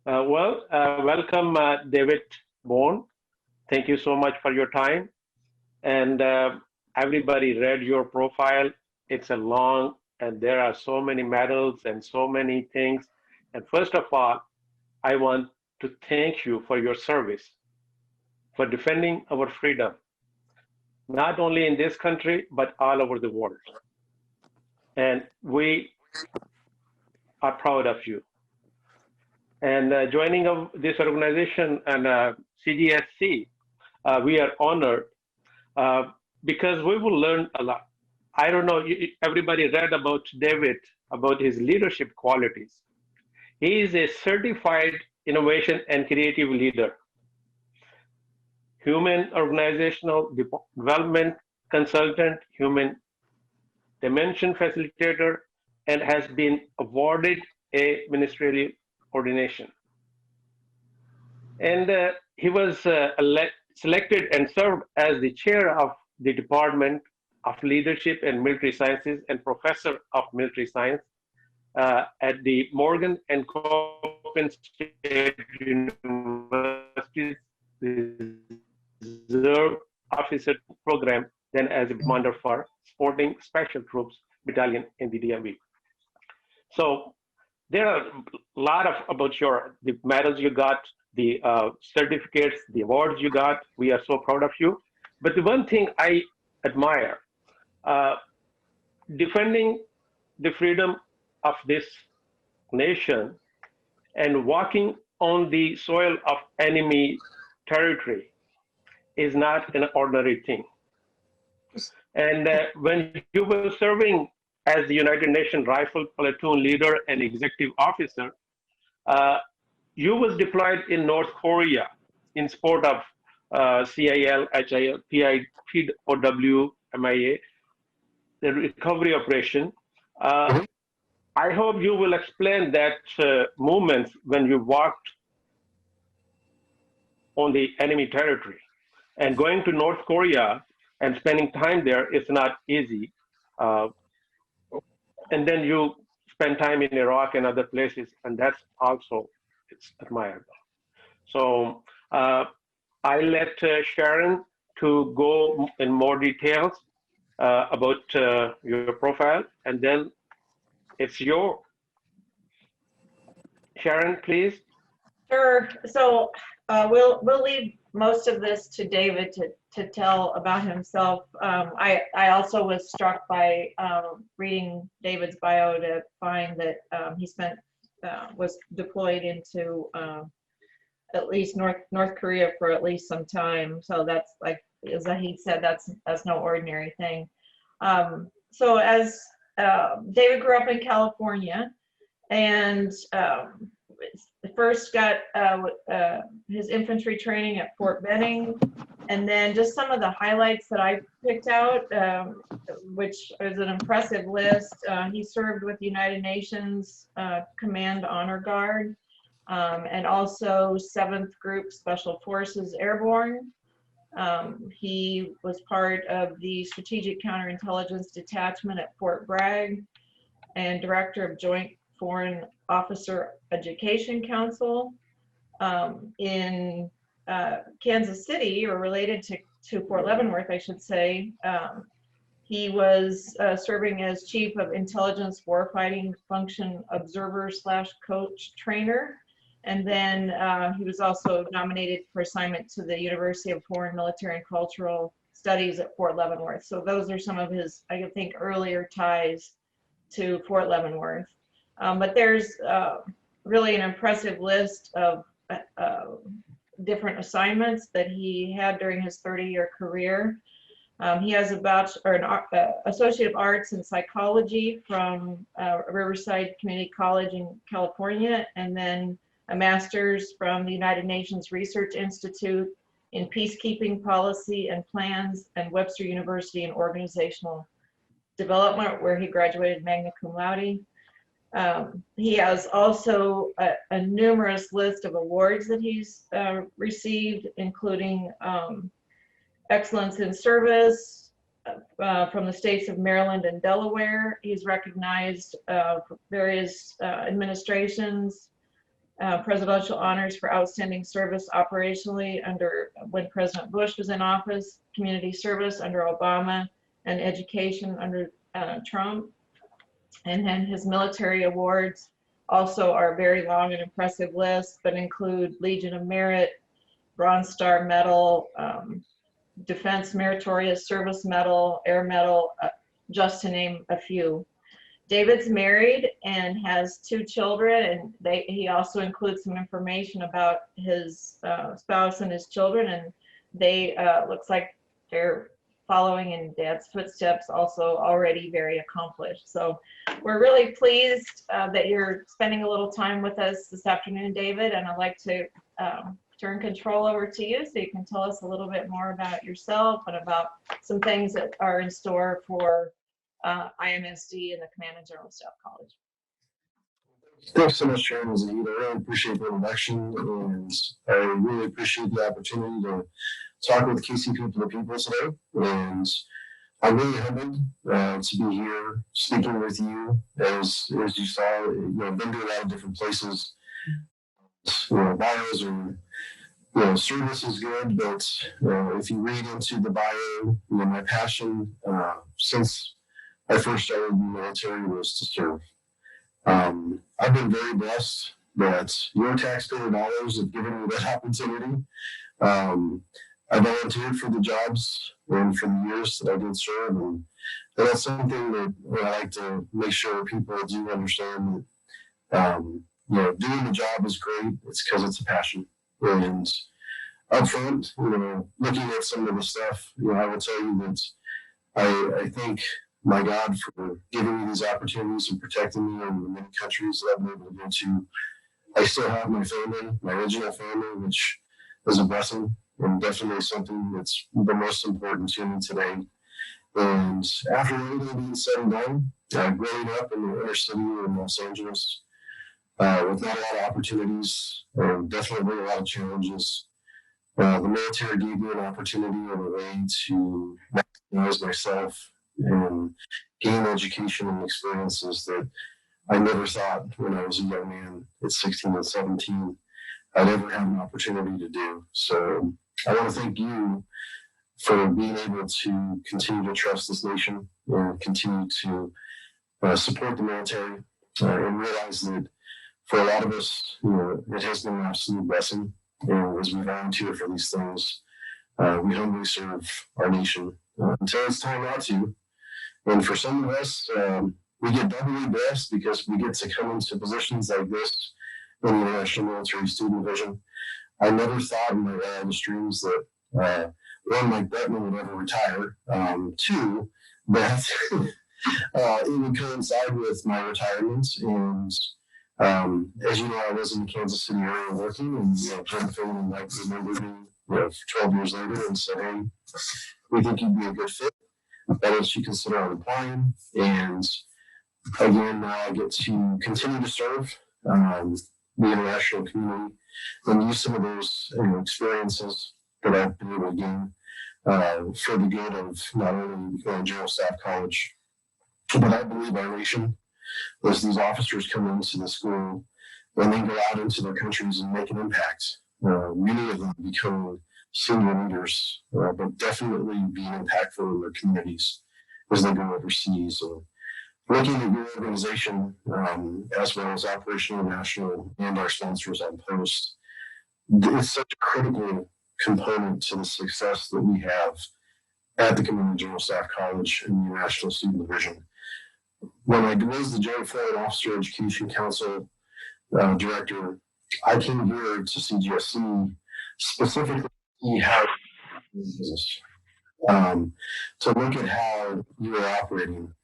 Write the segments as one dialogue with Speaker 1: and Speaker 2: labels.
Speaker 1: Welcome, David Bornn. Thank you so much for your time. And everybody read your profile. It's a long, and there are so many medals and so many things. And first of all, I want to thank you for your service, for defending our freedom, not only in this country, but all over the world. And we are proud of you. And joining of this organization and CGSC, we are honored uh, because we will learn a lot. I don't know, everybody read about David, about his leadership qualities. He is a certified innovation and creative leader, human organizational development consultant, human dimension facilitator, and has been awarded a ministerial ordination. And he was selected and served as the chair of the Department of Leadership and Military Sciences and professor of military science at the Morgan and Copen State University's Reserve Officer Program, then as a commander for Supporting Special Troops Battalion in the DMV. So there are a lot of about the medals you got, the certificates, the awards you got. We are so proud of you. But the one thing I admire, uh, defending the freedom of this nation and walking on the soil of enemy territory is not an ordinary thing. And when you were serving as the United Nations Rifle Platoon leader and executive officer, uh, you was deployed in North Korea in support of CIL, HIL, POW, MIA, the recovery operation. Uh,
Speaker 2: Mhm.
Speaker 1: I hope you will explain that movement when you walked on the enemy territory. And going to North Korea and spending time there is not easy. Uh, and then you spend time in Iraq and other places, and that's also it's admirable. So I let Sharon to go in more details about your profile, and then it's your Sharon, please.
Speaker 3: Sure. So we'll leave most of this to David to tell about himself. I also was struck by reading David's bio to find that he was deployed into at least North Korea for at least some time. So that's like, as Zahid said, that's no ordinary thing. So as David grew up in California, and first got his infantry training at Fort Benning, and then just some of the highlights that I picked out, which is an impressive list. He served with the United Nations Command Honor Guard, and also 7th Group Special Forces Airborne. He was part of the Strategic Counterintelligence Detachment at Fort Bragg and director of Joint Foreign Officer Education Council in Kansas City, or related to Fort Leavenworth, I should say. He was serving as Chief of Intelligence Warfighting Function Observer / Coach Trainer. And then he was also nominated for assignment to the University of Foreign Military and Cultural Studies at Fort Leavenworth. So those are some of his, I think, earlier ties to Fort Leavenworth. But there's really an impressive list of different assignments that he had during his 30-year career. He has an Associate of Arts in Psychology from Riverside Community College in California, and then a master's from the United Nations Research Institute in Peacekeeping Policy and Plans, and Webster University in Organizational Development, where he graduated magna cum laude. He has also a numerous list of awards that he's received, including Excellence in Service from the states of Maryland and Delaware. He's recognized for various administrations presidential honors for outstanding service operationally under when President Bush was in office, community service under Obama, and education under Trump. And then his military awards also are a very long and impressive list, but include Legion of Merit, Bronze Star Medal, Defense Meritorious Service Medal, Air Medal, just to name a few. David's married and has 2 children, and he also includes some information about his spouse and his children, and they looks like they're following in Dad's footsteps, also already very accomplished. So we're really pleased that you're spending a little time with us this afternoon, David, and I'd like to turn control over to you so you can tell us a little bit more about yourself and about some things that are in store for IMSD and the Command and General Staff College.
Speaker 2: Thanks so much, Sharon. I really appreciate the introduction, and I really appreciate the opportunity to talk with KCP for the people today. And I'm really humbled to be here speaking with you. As you saw, I've been to a lot of different places. Bios or service is good, but if you read into the bio, my passion since I first started in the military was to serve. I've been very blessed that your taxpayer dollars have given me that opportunity. I volunteered for the jobs and for the years that I did serve, and that's something that I like to make sure people do understand that doing the job is great. It's because it's a passion. And up front, looking at some of the stuff, I will tell you that I thank my God for giving me these opportunities and protecting me in the many countries that I've been able to go to. I still have my family, my original family, which is a blessing and definitely something that's the most important to me today. And after everything being said and done, growing up in the inner city in Los Angeles, with not a lot of opportunities, definitely a lot of challenges, the military gave me an opportunity and a way to maximize myself and gain education and experiences that I never thought when I was a young man at 16 and 17 I'd ever have an opportunity to do. So I want to thank you for being able to continue to trust this nation and continue to support the military and realize that for a lot of us, it has been an absolute blessing. And as we volunteer for these things, we humbly serve our nation until it's time not to. And for some of us, we get doubly blessed because we get to come into positions like this in the International Military Student Division. I never thought in my wildest dreams that one, Mike Bettman would ever retire. Two, that it would coincide with my retirement. And as you know, I was in the Kansas City area working, and Jim Finn and Mike remembered me 12 years later and said, "Hey, we think you'd be a good fit. Why don't you consider on applying?" And again, now I get to continue to serve the international community and use some of those experiences that I've been able to gain for the good of not only General Staff College, but I believe our nation. As these officers come into the school and they go out into their countries and make an impact, many of them become senior leaders, but definitely being impactful in their communities as they go overseas. And looking at your organization, as well as Operation International and our sponsors on Post, it's such a critical component to the success that we have at the Command and General Staff College and the International Student Division. When I was the Joint Foreign Officer Education Council Director, I came here to CGSC specifically to see how to look at how you are operating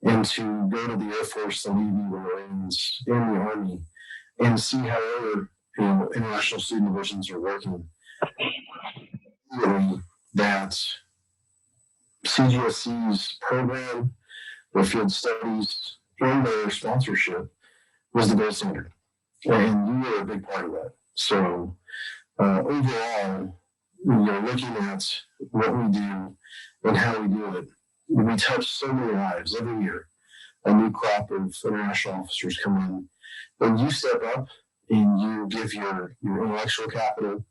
Speaker 2: and to go to the Air Force, the Navy, the Marines, and the Army and see how other international student divisions are working. That CGSC's program, their field studies, and their sponsorship was the gold standard. And you were a big part of that. So overall, looking at what we do and how we do it, we touch so many lives every year. A new crop of international officers come in. When you step up and you give your intellectual capital,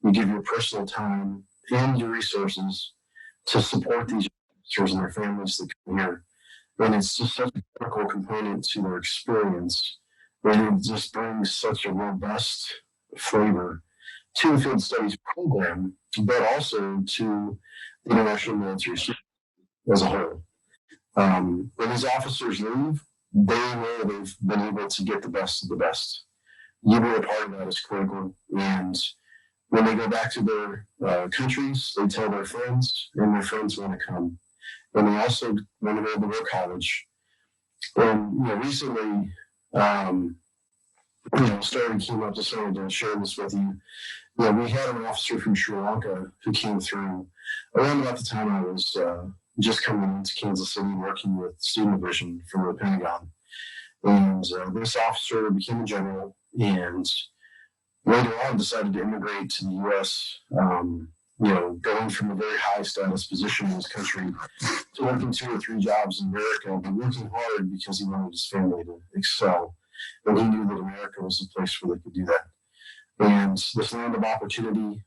Speaker 2: you give your personal time and your resources to support these officers and their families that come here. And it's just such a critical component to their experience. And it just brings such a robust flavor to the field studies program, but also to the international military as a whole. When these officers leave, they know they've been able to get the best of the best. You being a part of that is critical. And when they go back to their countries, they tell their friends, and their friends want to come. And they also want to go to their college. And recently, story came up, just wanted to share this with you. We had an officer from Sri Lanka who came through around about the time I was just coming into Kansas City, working with student division from the Pentagon. And this officer became a general, and later on decided to immigrate to the U.S., going from a very high status position in his country to working 2 or 3 jobs in America, but working hard because he wanted his family to excel. And he knew that America was a place where they could do that. And this land of opportunity,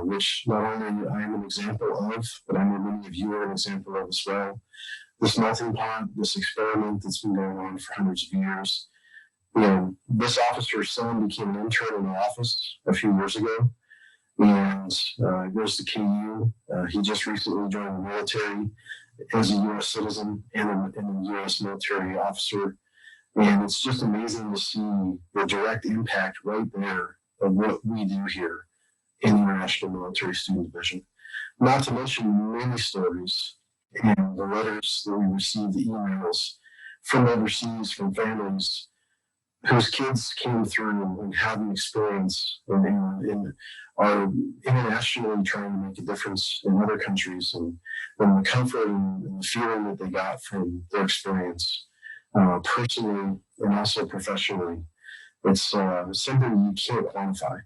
Speaker 2: which not only I am an example of, but I know many of you are an example of as well. This melting pot, this experiment that's been going on for hundreds of years. This officer's son became an intern in the office a few years ago, and goes to KU. He just recently joined the military as a U.S. citizen and a U.S. military officer. And it's just amazing to see the direct impact right there of what we do here in the International Military Student Division. Not to mention many stories and the letters that we receive, the emails from overseas, from families whose kids came through and had an experience and are internationally trying to make a difference in other countries, and the comfort and the feeling that they got from their experience. Personally and also professionally, it's something you can't quantify.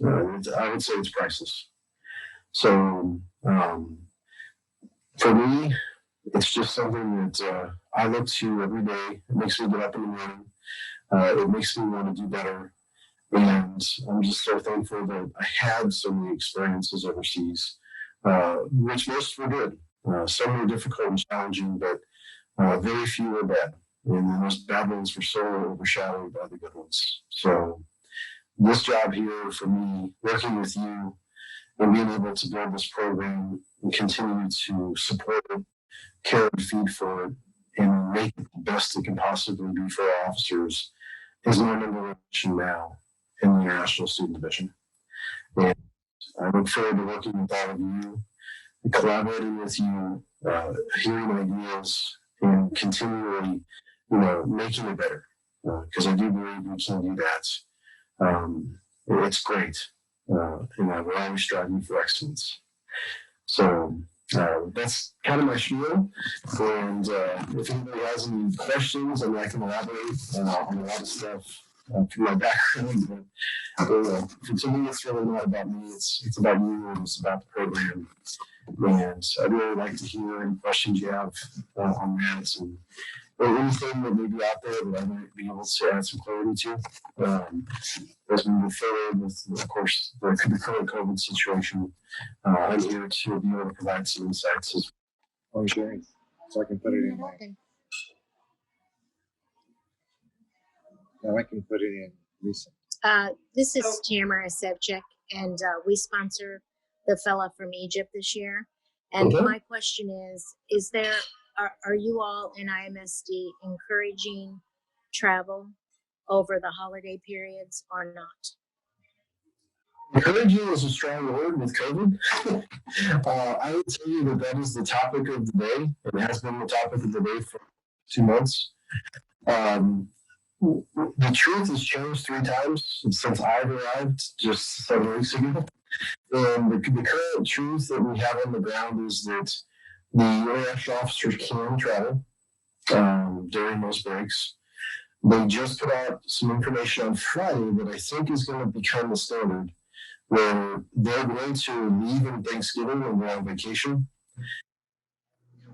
Speaker 2: I would say it's priceless. So for me, it's just something that I look to every day. It makes me get up in the morning. It makes me want to do better. And I'm just so thankful that I had so many experiences overseas, which most were good. Some were difficult and challenging, but very few were bad. And the most bad ones were so overshadowed by the good ones. So this job here for me, working with you and being able to build this program and continue to support it, care and feed for it, and make it the best it can possibly be for our officers is my number one mission now in the International Student Division. And I look forward to working with all of you, collaborating with you, hearing ideas, and continually making it better, because I do believe we can do that. It's great, and we're always striving for excellence. So that's kind of my spiel. And if anybody has any questions, I can elaborate on a lot of stuff from my background. But to me, it's really not about me. It's about you, and it's about the program. And I'd really like to hear any questions you have on that, and or anything that may be out there that I might be able to add some clarity to as we move forward with, of course, the current COVID situation. I'm here to be able to provide some insights as
Speaker 4: well. Okay, so I can put it in there. Now I can put it in recent.
Speaker 5: This is Tamara Sevchik, and we sponsor the fella from Egypt this year. And my question is there, are you all in IMSD encouraging travel over the holiday periods or not?
Speaker 2: Encouraging is a strong word with COVID. I would tell you that is the topic of the day. It has been the topic of the day for 2 months. The truth has changed 3 times since I've arrived just 7 weeks ago. And the current truth that we have on the ground is that the international officers can travel during those breaks. They just put out some information on Friday that I think is going to become the standard, where they're going to leave on Thanksgiving and go on vacation,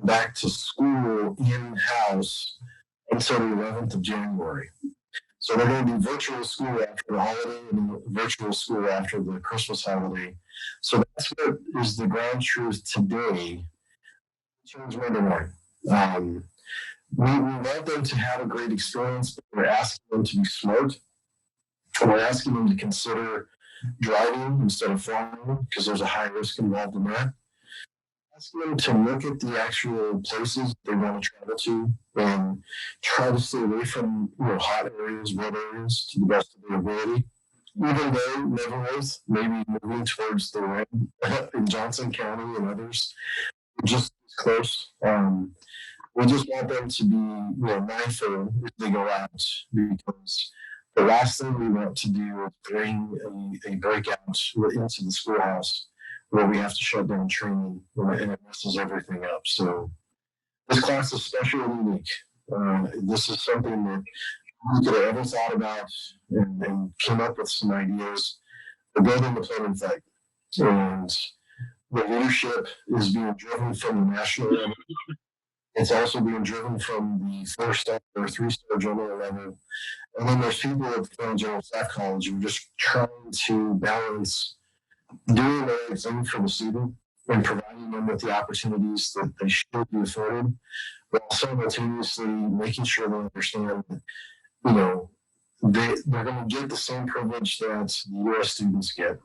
Speaker 2: back to school in-house until the 11th of January. So they're going to do virtual school after the holiday and then virtual school after the Christmas holiday. So that's what is the ground truth today. Change Monday morning. We want them to have a great experience, but we're asking them to be smart. We're asking them to consider driving instead of flying because there's a high risk involved in that. Asking them to look at the actual places they want to travel to and try to stay away from hot areas, wet areas to the best of their ability. Even though Leavenworth may be moving towards the red in Johnson County and others, just as close. We just want them to be mindful as they go out, because the last thing we want to do is bring a breakout into the schoolhouse where we have to shut down training and it messes everything up. So this class is special and unique. This is something that we could have ever thought about and came up with some ideas. We're building the plan in fact. And the leadership is being driven from the national level. It's also being driven from the 4-star or 3-star general level. And then there's people at the General Staff College who are just trying to balance doing the right thing for the student and providing them with the opportunities that they should be afforded, while simultaneously making sure they understand that, they're going to get the same privilege that the U.S. students get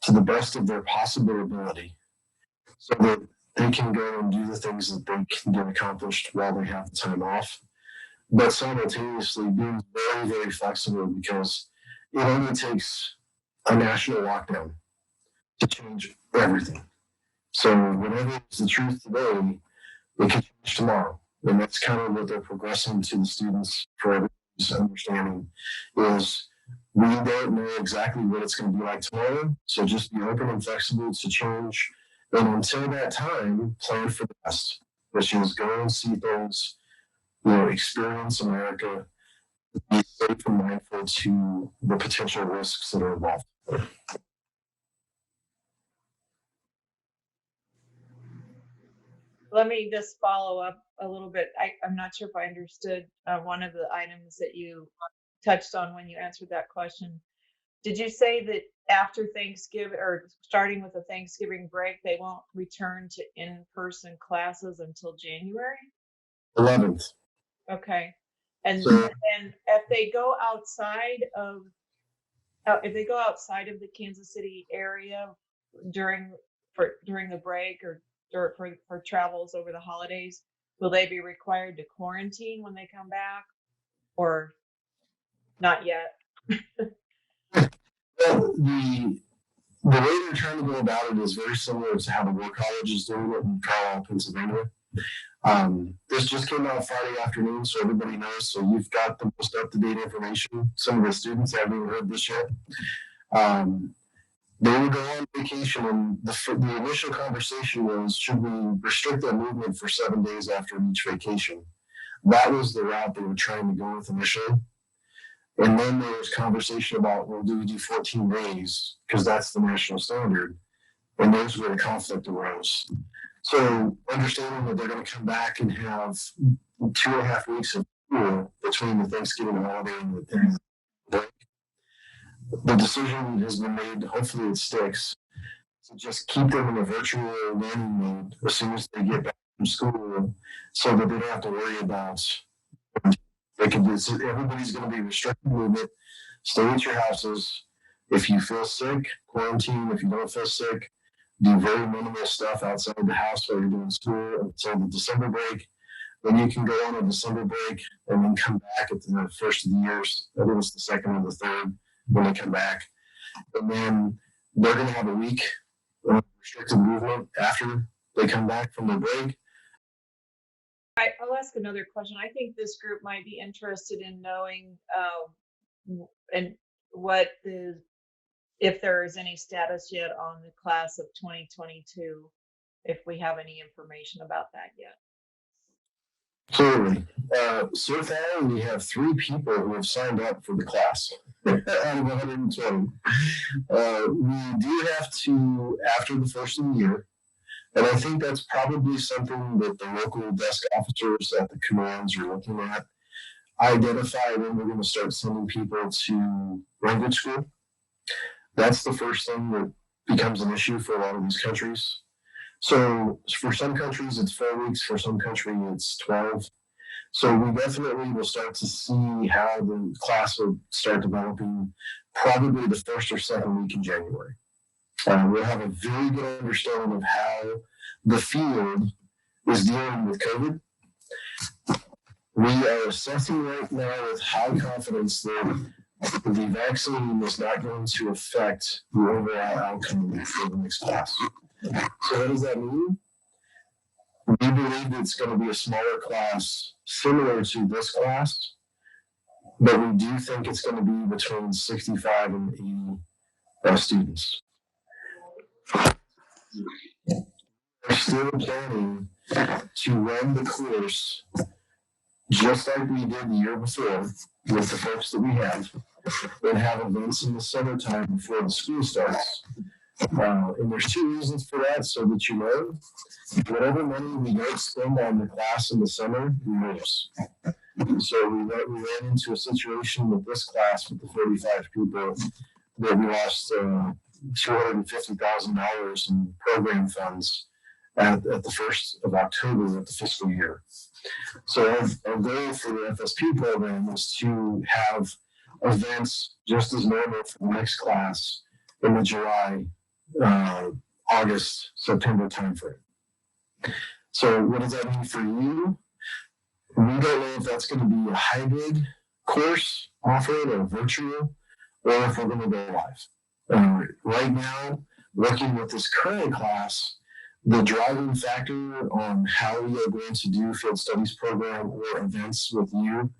Speaker 2: to the best of their possible ability, so that they can go and do the things that they can get accomplished while they have the time off, but simultaneously being very, very flexible, because it only takes a national lockdown to change everything. So whatever is the truth today, it can change tomorrow. And that's kind of what they're progressing to the students for everybody's understanding is we don't know exactly what it's going to be like tomorrow. So just be open and flexible to change. And until that time, plan for the best, which is go and see things, experience America, be safe and mindful to the potential risks that are involved.
Speaker 3: Let me just follow up a little bit. I'm not sure if I understood one of the items that you touched on when you answered that question. Did you say that after Thanksgiving, or starting with the Thanksgiving break, they won't return to in-person classes until January?
Speaker 2: 11th.
Speaker 3: Okay. And
Speaker 2: So,
Speaker 3: then if they go outside of the Kansas City area during the break or for travels over the holidays, will they be required to quarantine when they come back, or not yet?
Speaker 2: well, the way they're trying to go about it is very similar to how the War College is doing it in Carlisle, Pennsylvania. This just came out Friday afternoon, so everybody knows. So you've got the most up-to-date information. Some of the students haven't even heard this yet. They would go on vacation, and the initial conversation was, should we restrict their movement for 7 days after each vacation? That was the route they were trying to go with initially. And then there was conversation about, well, do we do 14 days? Because that's the national standard. And there's where the conflict arose. So understanding that they're going to come back and have 2.5 weeks of school between the Thanksgiving holiday and the break, the decision has been made, hopefully it sticks, to just keep them in a virtual learning mode as soon as they get back from school, so that they don't have to worry about, they can do, so everybody's going to be restricted movement, stay at your houses. If you feel sick, quarantine. If you don't feel sick, do very minimal stuff outside the house while you're doing school until the December break. Then you can go on a December break and then come back at the first of the years. I think it's the second or the third when they come back. And then they're going to have a week of restricted movement after they come back from their break.
Speaker 3: I'll ask another question. I think this group might be interested in knowing and if there is any status yet on the class of 2022, if we have any information about that yet.
Speaker 2: Clearly. So far, we have 3 people who have signed up for the class out of 120. We do have to, after the first of the year, and I think that's probably something that the local desk officers at the commands are looking at. identify when we're going to start sending people to language school. That's the first thing that becomes an issue for a lot of these countries. So for some countries, it's 4 weeks. For some countries, it's 12. So we definitely will start to see how the class will start developing probably the first or second week in January. We'll have a very good understanding of how the field is dealing with COVID. We are assessing right now with high confidence that the vaccine is not going to affect the overall outcome for the next class. So what does that mean? We believe it's going to be a smaller class similar to this class, but we do think it's going to be between 65 and 80 students. We're still planning to run the course just like we did the year before with the folks that we have, and have events in the summertime before the school starts. And there's 2 reasons for that, so that you know, whatever money we don't spend on the class in the summer, we lose. So we ran into a situation with this class with the 45 people that we lost $250,000 in program funds at the 1st of October of the fiscal year. So our goal for the FSP program is to have events just as normal for the next class in the July, August, September timeframe. So what does that mean for you? We don't know if that's going to be a hybrid course offered or virtual, or if we're going to go live. Right now, working with this current class, the driving factor on how we are going to do field studies program or events with you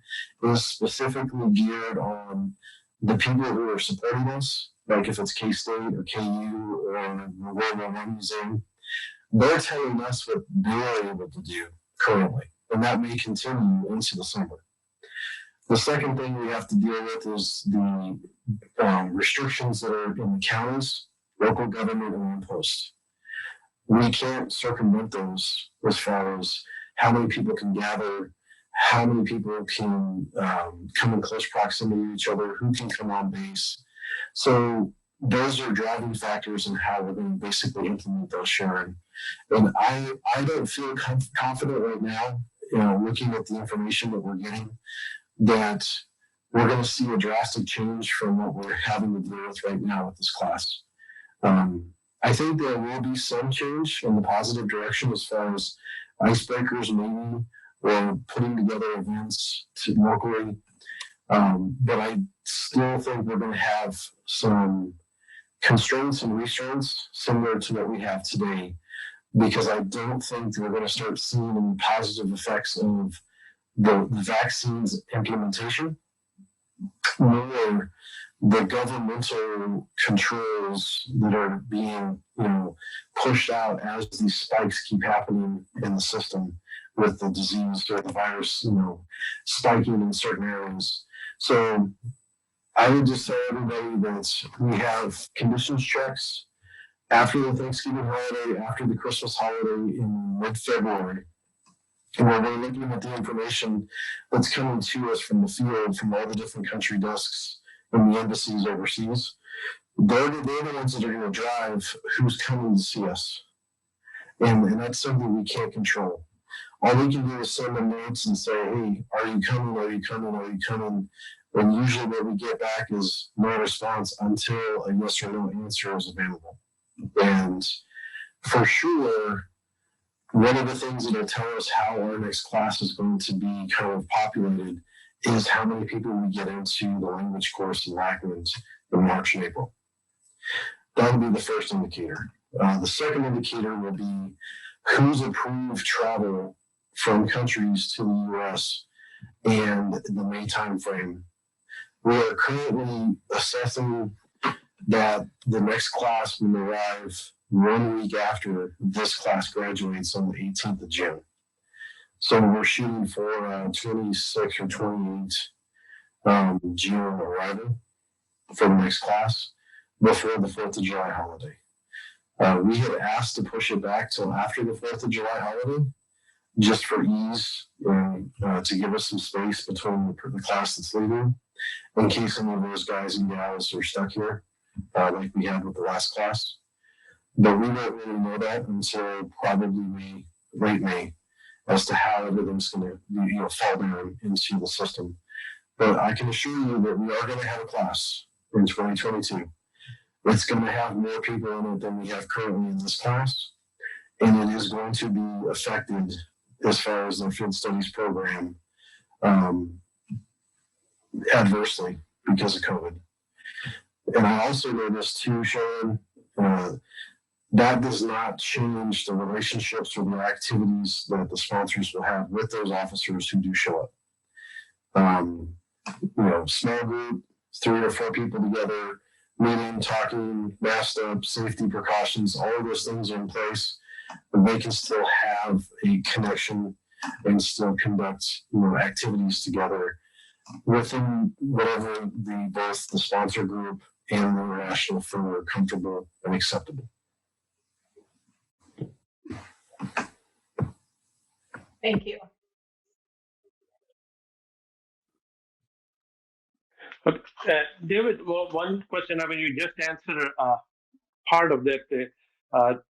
Speaker 2: is specifically geared on the people who are supporting us, like if it's K-State or KU or the World War I Museum. They're telling us what they're able to do currently, and that may continue into the summer. The second thing we have to deal with is the restrictions that are in the counties, local government, and imposed. We can't circumvent those as far as how many people can gather, how many people can come in close proximity to each other, who can come on base. So those are driving factors in how we're going to basically implement those, Sharon. And I don't feel confident right now, looking at the information that we're getting, that we're going to see a drastic change from what we're having to deal with right now with this class. I think there will be some change in the positive direction as far as icebreakers maybe, or putting together events locally. But I still think we're going to have some constraints and restraints similar to what we have today, because I don't think we're going to start seeing any positive effects of the vaccine's implementation, nor the governmental controls that are being, pushed out as these spikes keep happening in the system with the disease or the virus, spiking in certain areas. So I would just tell everybody that we have conditions checks after the Thanksgiving holiday, after the Christmas holiday in mid-February. And when we're looking at the information that's coming to us from the field, from all the different country desks and the embassies overseas, they're the ones that are going to drive who's coming to see us. And that's something we can't control. All we can do is send them notes and say, hey, are you coming? Are you coming? Are you coming? And usually what we get back is no response until a yes or no answer is available. And for sure, one of the things that will tell us how our next class is going to be kind of populated is how many people we get into the language course in Lackland in March and April. That will be the first indicator. The second indicator will be who's approved travel from countries to the U.S. and the May timeframe. We are currently assessing that the next class will arrive 1 week after this class graduates on the 18th of June. So we're shooting for 26 or 28 June arrival for the next class before the 4th of July holiday. We had asked to push it back till after the 4th of July holiday, just for ease and to give us some space between the class that's leaving, in case any of those guys and gals are stuck here, like we had with the last class. But we won't really know that until probably late May, as to how everything's going to fall down into the system. But I can assure you that we are going to have a class in 2022. It's going to have more people in it than we have currently in this class, and it is going to be affected as far as the field studies program adversely because of COVID. And I also noticed too, Sean, that does not change the relationships or the activities that the sponsors will have with those officers who do show up. Small group, 3 or 4 people together, meeting, talking, masked up, safety precautions, all of those things are in place, but they can still have a connection and still conduct, activities together within whatever both the sponsor group and the international firm are comfortable and acceptable.
Speaker 3: Thank you.
Speaker 1: Okay. David, well, one question. I mean, you just answered part of that.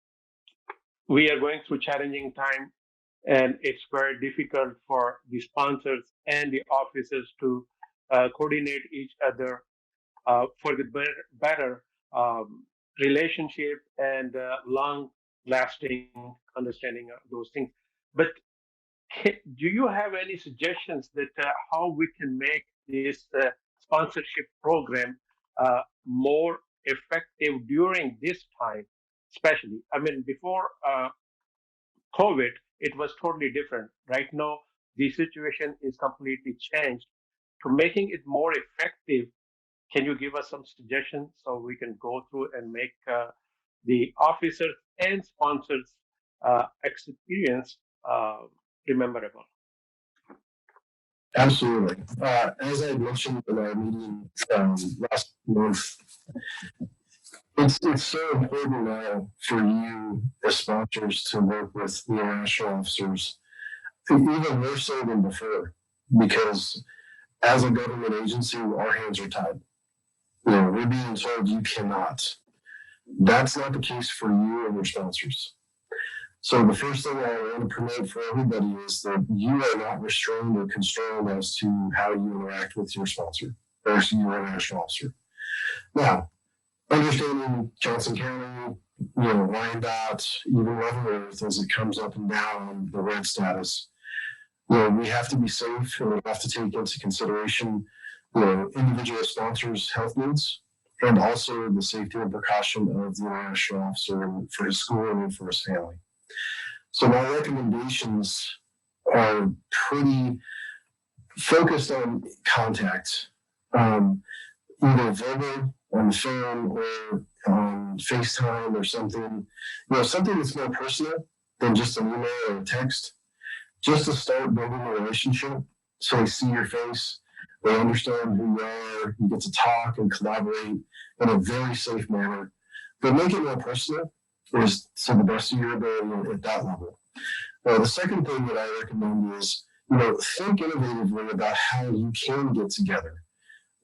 Speaker 1: We are going through challenging time, and it's very difficult for the sponsors and the officers to coordinate each other for the better relationship and long-lasting understanding of those things. But do you have any suggestions that how we can make this sponsorship program more effective during this time, especially? I mean, before COVID, it was totally different. Right now, the situation is completely changed. To making it more effective, can you give us some suggestions so we can go through and make the officers and sponsors experience rememberable?
Speaker 2: Absolutely. As I mentioned in our meeting last month, it's so important now for you as sponsors to work with the international officers, even more so than before, because as a government agency, our hands are tied. We're being told you cannot. That's not the case for you and your sponsors. So the first thing I want to promote for everybody is that you are not restrained or constrained as to how you interact with your sponsor or your international officer. Now, understanding Johnson County, Wyandotte, even Leavenworth as it comes up and down on the red status, we have to be safe and we have to take into consideration individual sponsors' health needs and also the safety and precaution of the international officer for his school and for his family. So my recommendations are pretty focused on contact, either verbal, on the phone, or on FaceTime or something, something that's more personal than just an email or a text, just to start building a relationship so they see your face, they understand who you are, you get to talk and collaborate in a very safe manner, but make it more personal is to the best of your ability at that level. The second thing that I recommend is, think innovatively about how you can get together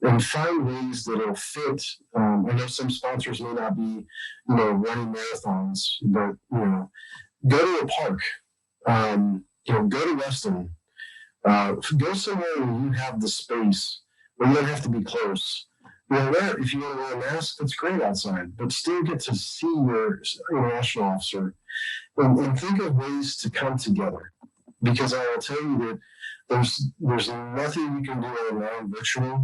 Speaker 2: and find ways that it'll fit. I know some sponsors may not be, running marathons, but, go to a park, go to Weston, go somewhere where you have the space, where you don't have to be close. If you want to wear a mask, that's great outside, but still get to see your international officer and think of ways to come together. Because I will tell you that there's nothing you can do online virtually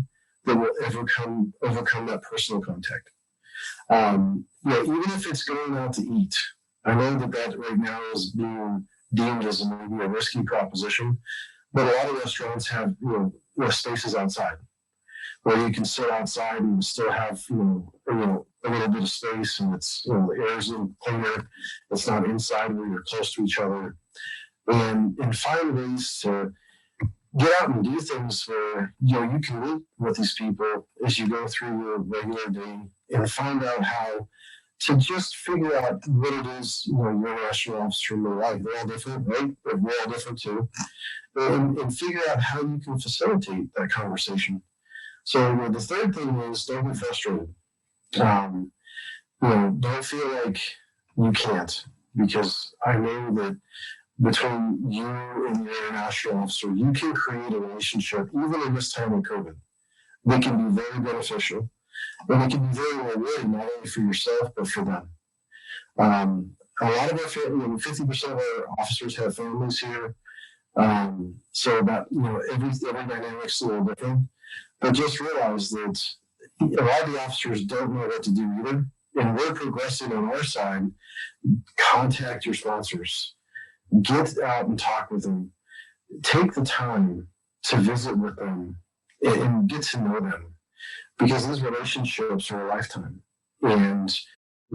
Speaker 2: that will overcome that personal contact. Even if it's going out to eat, I know that right now is being deemed as maybe a risky proposition, but a lot of restaurants have spaces outside where you can sit outside and still have a little bit of space, and it's the air is a little cleaner. It's not inside where you're close to each other, and find ways to get out and do things where you can meet with these people as you go through your regular day and find out how to just figure out what it is, your international officer may like. They're all different, right? We're all different too. And figure out how you can facilitate that conversation. So the third thing is don't be frustrated. Don't feel like you can't, because I know that between you and your international officer, you can create a relationship, even in this time of COVID, that can be very beneficial, and it can be very rewarding, not only for yourself, but for them. A lot of our family, 50% of our officers have families here. So that, every dynamic's a little different, but just realize that a lot of the officers don't know what to do either. And we're progressing on our side. Contact your sponsors, get out and talk with them, take the time to visit with them and get to know them, because these relationships are a lifetime. And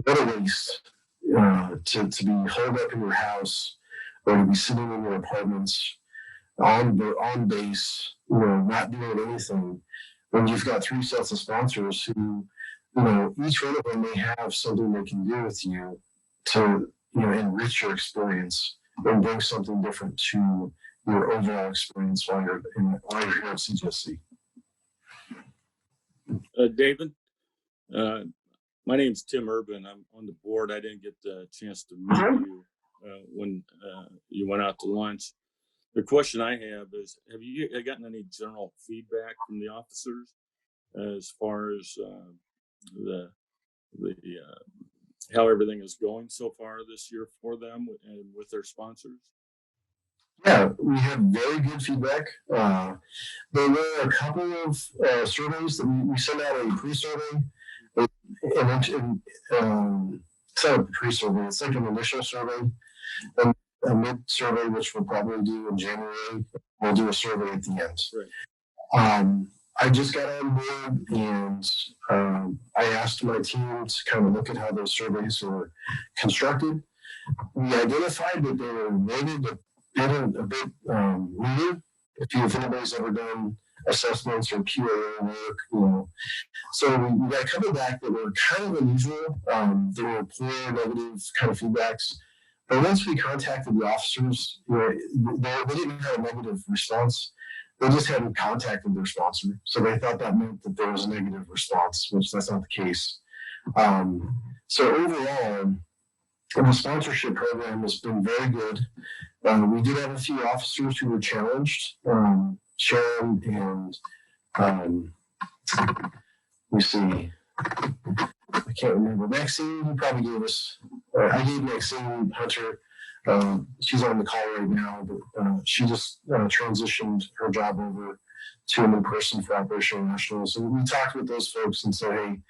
Speaker 2: what a waste to be holed up in your house or to be sitting in your apartments on base, not doing anything, when you've got 3 sets of sponsors who, each one of them may have something they can do with you to, enrich your experience and bring something different to your overall experience while you're here at CGSC.
Speaker 6: David, my name's Tim Urban. I'm on the board. I didn't get the chance to meet you when you went out to lunch. The question I have is, have you gotten any general feedback from the officers as far as the how everything is going so far this year for them and with their sponsors?
Speaker 2: Yeah, we had very good feedback. There were a couple of surveys that we sent out a pre-survey. It's not a pre-survey, it's like an initial survey, and a mid-survey, which we'll probably do in January. We'll do a survey at the end. Right. I just got on board, and I asked my team to kind of look at how those surveys were constructed. We identified that they were weighted a bit needed. If anybody's ever done assessments or QA work, So we got a couple back that were kind of unusual. They were poor, negative kind of feedbacks. But once we contacted the officers, they didn't have a negative response. They just hadn't contacted their sponsor. So they thought that meant that there was a negative response, which that's not the case. So overall, the sponsorship program has been very good. We did have a few officers who were challenged. Sharon and let me see, I can't remember. Maxine, you probably gave us, I gave Maxine Hunter, she's on the call right now, but she just transitioned her job over to a new person for Operational Nationals. And we talked with those folks and said, hey,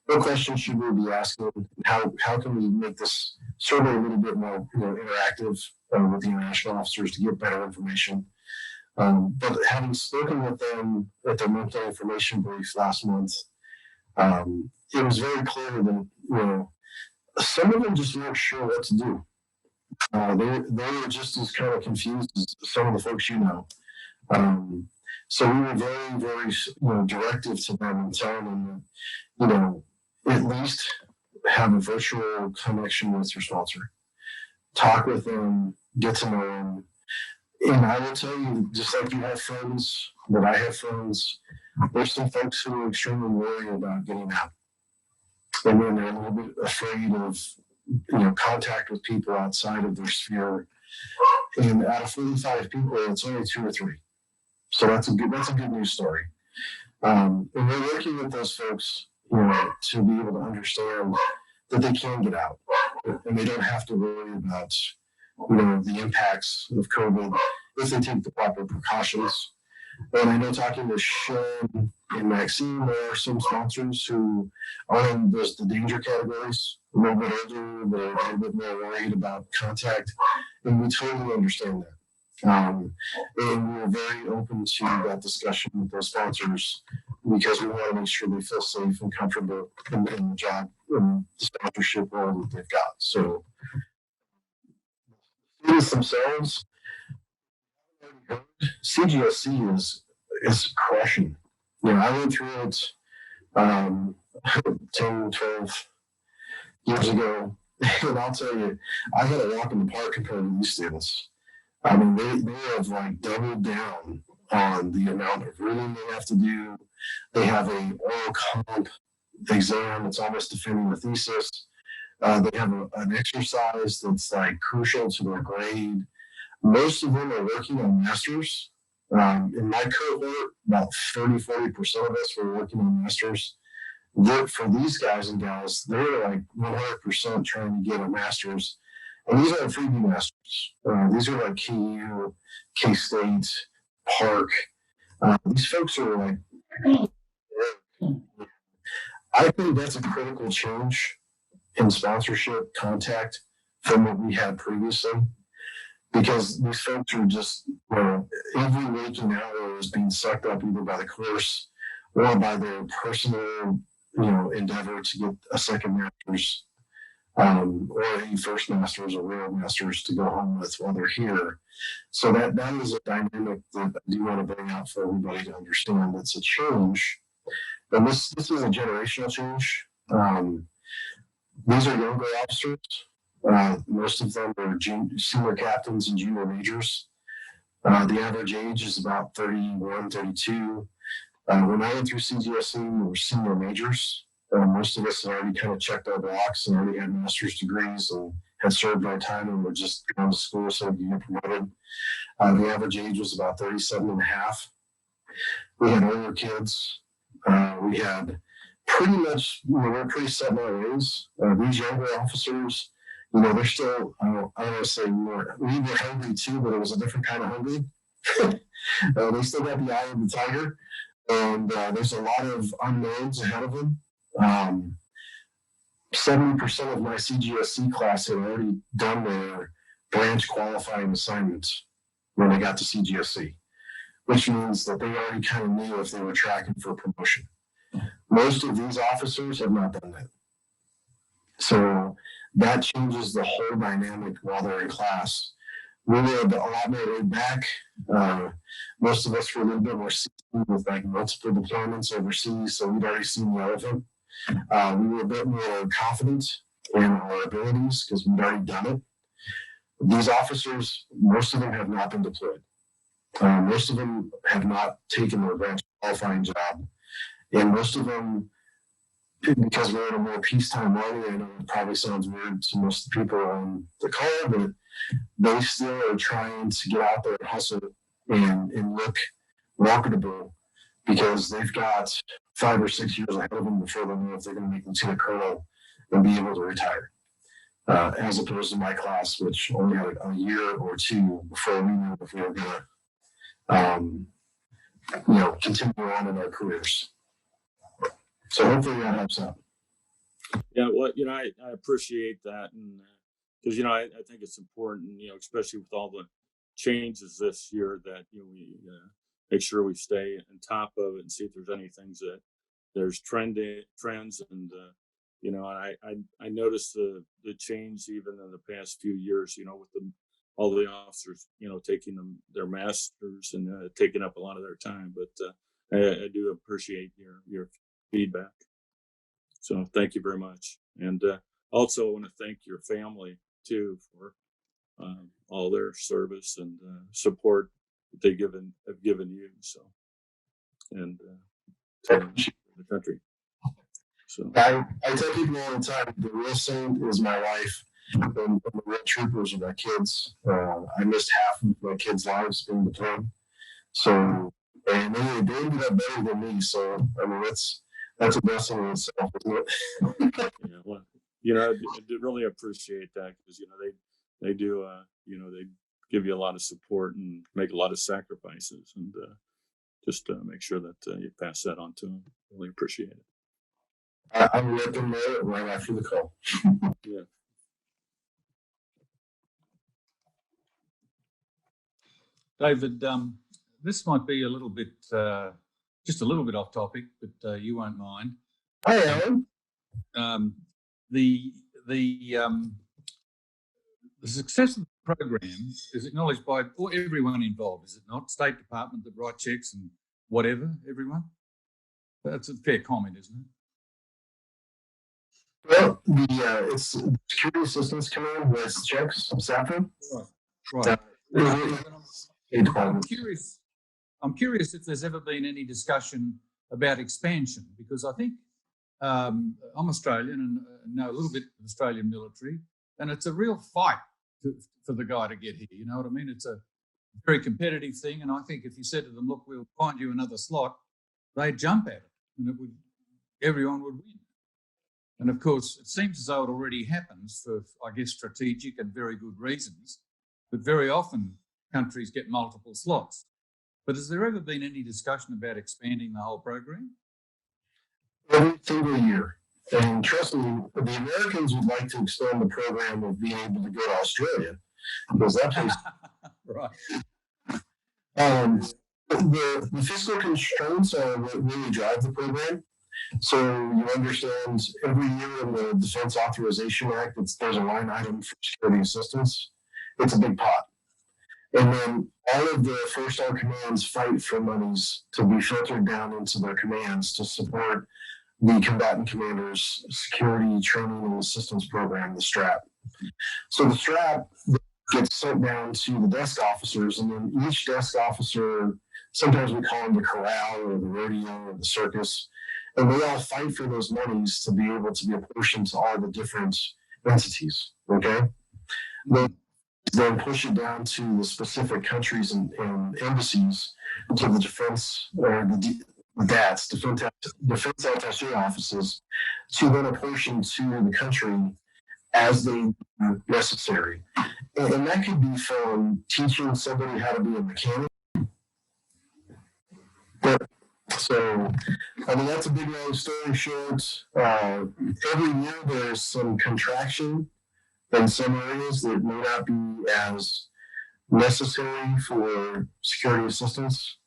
Speaker 2: what questions should we be asking? How can we make this survey a little bit more interactive with the international officers to get better information? But having spoken with them at their monthly information brief last month, it was very clear that some of them just weren't sure what to do. They were just as kind of confused as some of the folks So we were very, very directive to them and telling them that, at least have a virtual connection with your sponsor. Talk with them, get to know them. And I will tell you, just like you have friends, that I have friends, there's some folks who are extremely worried about getting out. And then they're a little bit afraid of, contact with people outside of their sphere. And out of 45 people, it's only 2 or 3. So that's a good news story. And we're working with those folks, to be able to understand that they can get out and they don't have to worry about, the impacts of COVID if they take the proper precautions. And I know talking to Sean and Maxine, there are some sponsors who are in the danger categories, a little bit older, they're a little bit more worried about contact, and we totally understand that. And we're very open to that discussion with those sponsors because we want to make sure they feel safe and comfortable in the job and the sponsorship role that they've got. So students themselves, CGSC is crushing. I went through it 10, 12 years ago, and I'll tell you, I had a walk in the park compared to these students. I mean, they have like doubled down on the amount of reading they have to do. They have a oral comp exam. It's almost defending the thesis. They have an exercise that's like crucial to their grade. Most of them are working on masters. In my cohort, about 30–40% of us were working on masters. For these guys and gals, they're like 100% trying to get a master's. And these aren't freebie masters. These are like KU, K-State, Park. These folks are like, I think that's a critical change in sponsorship contact from what we had previously. Because these folks are just, every waking hour is being sucked up either by the course or by their personal, endeavor to get a second master's, or a first master's or real master's to go home with while they're here. So that is a dynamic that I do want to bring out for everybody to understand. It's a change, and this is a generational change. These are younger officers. Most of them are senior captains and junior majors. The average age is about 31, 32. When I went through CGSE, we were senior majors. Most of us had already kind of checked our box and already had master's degrees and had served our time and were just going to school so we could get promoted. The average age was about 37 and a half. We had older kids. We had pretty much, we were pretty set in our ways. These younger officers, they're still, I don't want to say we were hungry too, but it was a different kind of hungry. They still got the eye of the tiger, and there's a lot of unknowns ahead of them. 70% of my CGSC class had already done their branch qualifying assignments when they got to CGSC, which means that they already kind of knew if they were tracking for promotion. Most of these officers have not done that. So that changes the whole dynamic while they're in class. We were a lot more laid back. Most of us were a little bit more seasoned with like multiple deployments overseas, so we'd already seen the elephant. We were a bit more confident in our abilities because we'd already done it. These officers, most of them have not been deployed. Most of them have not taken their branch qualifying job. And most of them, because we're in a more peacetime army, I know it probably sounds weird to most of the people on the call, but they still are trying to get out there and hustle and look marketable because they've got 5 or 6 years ahead of them before they know if they're going to make lieutenant colonel and be able to retire. As opposed to my class, which only had a year or two before we knew if we were going to, continue on in our careers. So hopefully that helps out.
Speaker 6: Yeah, well, I appreciate that, and because I think it's important, especially with all the changes this year, that we make sure we stay on top of it and see if there's any things that there's trends, and I noticed the change even in the past few years, with all the officers, taking their masters and taking up a lot of their time. But I do appreciate your feedback. So thank you very much. And also I want to thank your family too for all their service and support that they have given you. So, and to the country. So
Speaker 2: I tell people all the time, the real saint is my wife, and the real troopers are my kids. I missed half of my kids' lives being deployed. So, and they ended up better than me. So, I mean, that's a blessing in itself, isn't it?
Speaker 6: yeah, well, I really appreciate that because they do they give you a lot of support and make a lot of sacrifices, and just make sure that you pass that on to them. Really appreciate it.
Speaker 2: I'm looking there right after the call.
Speaker 6: Yeah.
Speaker 7: David, this might be a little bit, just a little bit off topic, but you won't mind.
Speaker 2: Hi, Alan.
Speaker 7: The success of the program is acknowledged by everyone involved, is it not? State Department that write checks and whatever, everyone? That's a fair comment, isn't it?
Speaker 2: Well, it's the Security Assistance Command with checks, SAFA.
Speaker 7: Right.
Speaker 2: State
Speaker 7: I'm
Speaker 2: Department.
Speaker 7: curious. I'm curious if there's ever been any discussion about expansion, because I think I'm Australian and know a little bit of the Australian military, and it's a real fight for the guy to get here. You know what I mean? It's a very competitive thing, and I think if you said to them, "Look, we'll find you another slot," they'd jump at it, and everyone would win. And of course, it seems as though it already happens for, I guess, strategic and very good reasons. But very often, countries get multiple slots. But has there ever been any discussion about expanding the whole program?
Speaker 2: Every single year. And trust me, the Americans would like to expand the program of being able to go to Australia, because that place.
Speaker 7: Right.
Speaker 2: The fiscal constraints are what really drive the program. So you understand every year in the Defense Authorization Act, there's a line item for security assistance. It's a big pot. And then all of the four-star commands fight for monies to be filtered down into their commands to support the combatant commanders' security training and assistance program, the STRAP. So the STRAP gets sent down to the desk officers, and then each desk officer, sometimes we call them the corral or the rodeo or the circus, and they all fight for those monies to be able to be apportioned to all the different entities, okay? They then push it down to the specific countries and embassies, to the defense, or the DATs, defense attaché offices, to then apportion to the country as they are necessary. And that could be from teaching somebody how to be a mechanic. So, I mean, that's a big long story short. Every year there's some contraction in some areas that may not be as necessary for security assistance.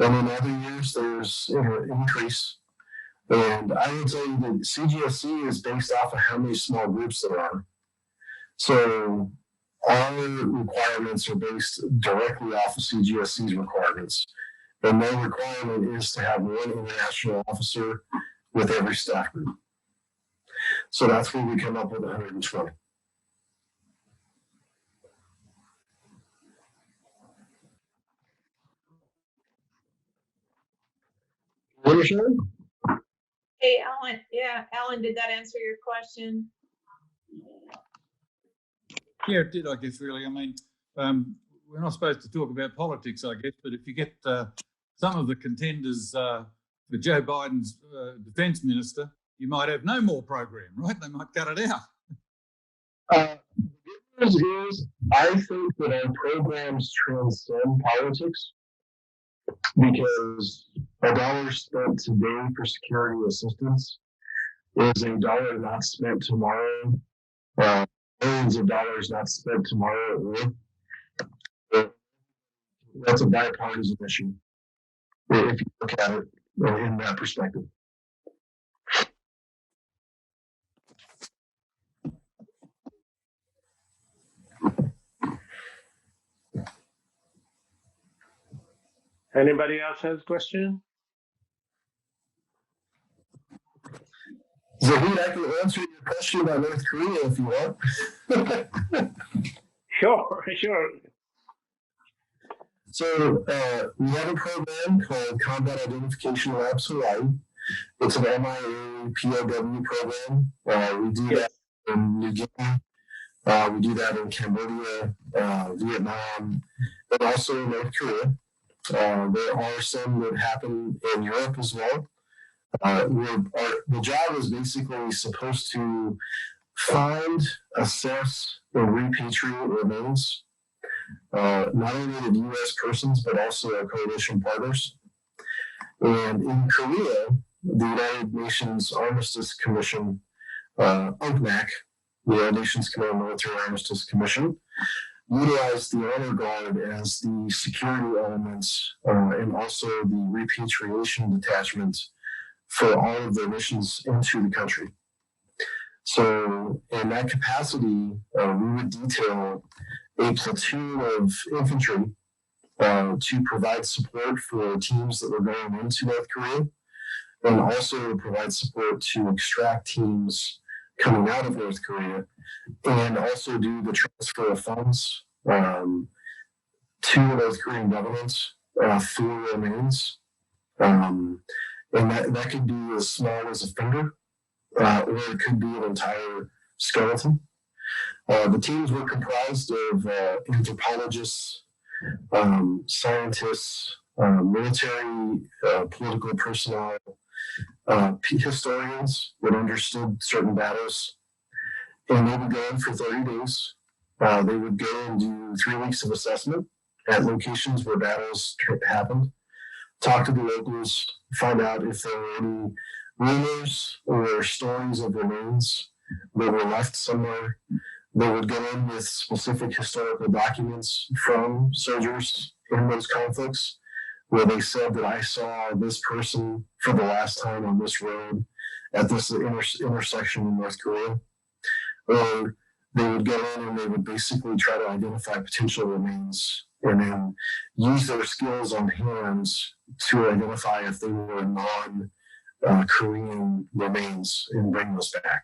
Speaker 2: And in other years, there's an increase. And I would say that CGSC is based off of how many small groups there are. So our requirements are based directly off of CGSC's requirements. And their requirement is to have one international officer with every staff group. So that's where we come up with 120. Understand?
Speaker 3: Hey, Alan, yeah, Alan, did that answer your question?
Speaker 7: Yeah, it did, I guess, really. I mean, we're not supposed to talk about politics, I guess, but if you get some of the contenders for Joe Biden's defense minister, you might have no more program, right? They might cut it out.
Speaker 2: The good news is, I think that our programs transcend politics, because a dollar spent today for security assistance is a dollar not spent tomorrow. Millions of dollars not spent tomorrow at war. That's a bipartisan issue, if you look at it in that perspective.
Speaker 1: Anybody else has a question?
Speaker 2: Zahid, I can answer your question about North Korea if you want.
Speaker 1: Sure.
Speaker 2: So we have a program called Combat Identification Labs Hawaii. It's an MIA POW program. We do that in New Guinea. We do that in Cambodia, Vietnam, and also in North Korea. There are some that happen in Europe as well. The job is basically supposed to find, assess, and repatriate remains, not only of U.S. persons, but also our coalition partners. And in Korea, the United Nations Armistice Commission, UNCMAC, the United Nations Command Military Armistice Commission, utilized the honor guard as the security elements and also the repatriation detachment for all of their missions into the country. So in that capacity, we would detail a platoon of infantry to provide support for teams that were going into North Korea. and also provide support to extract teams coming out of North Korea, and also do the transfer of funds to the North Korean government for remains. And that could be as small as a finger, or it could be an entire skeleton. The teams were comprised of anthropologists, scientists, military, political personnel, historians that understood certain battles, and they would go in for 30 days. They would go and do 3 weeks of assessment at locations where battles happened, talk to the locals, find out if there were any rumors or stories of remains that were left somewhere. They would go in with specific historical documents from soldiers in those conflicts, where they said that I saw this person for the last time on this road at this intersection in North Korea. Or they would go in and they would basically try to identify potential remains and then use their skills on hands to identify if they were non-Korean remains and bring those back.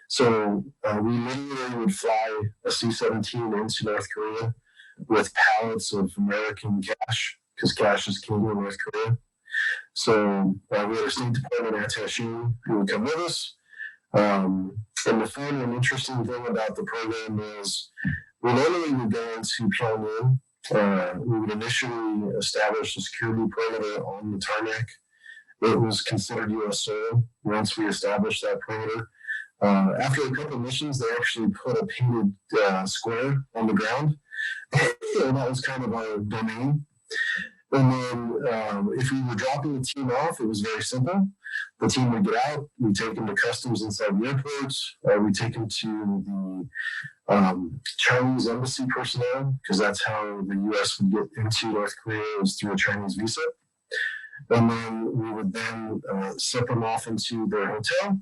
Speaker 2: So we literally would fly a C-17 into North Korea with pallets of American cash, because cash is king in North Korea. So we had a State Department attaché who would come with us. And the fun and interesting thing about the program is we normally would go into Pyongyang. We would initially establish a security perimeter on the tarmac. It was considered U.S. soil once we established that perimeter. After a couple of missions, they actually put a painted square on the ground. And that was kind of our domain. And then if we were dropping the team off, it was very simple. The team would get out, we'd take them to customs inside the airports, we'd take them to the Chinese embassy personnel, because that's how the U.S. would get into North Korea, is through a Chinese visa. And then we would then set them off into their hotel,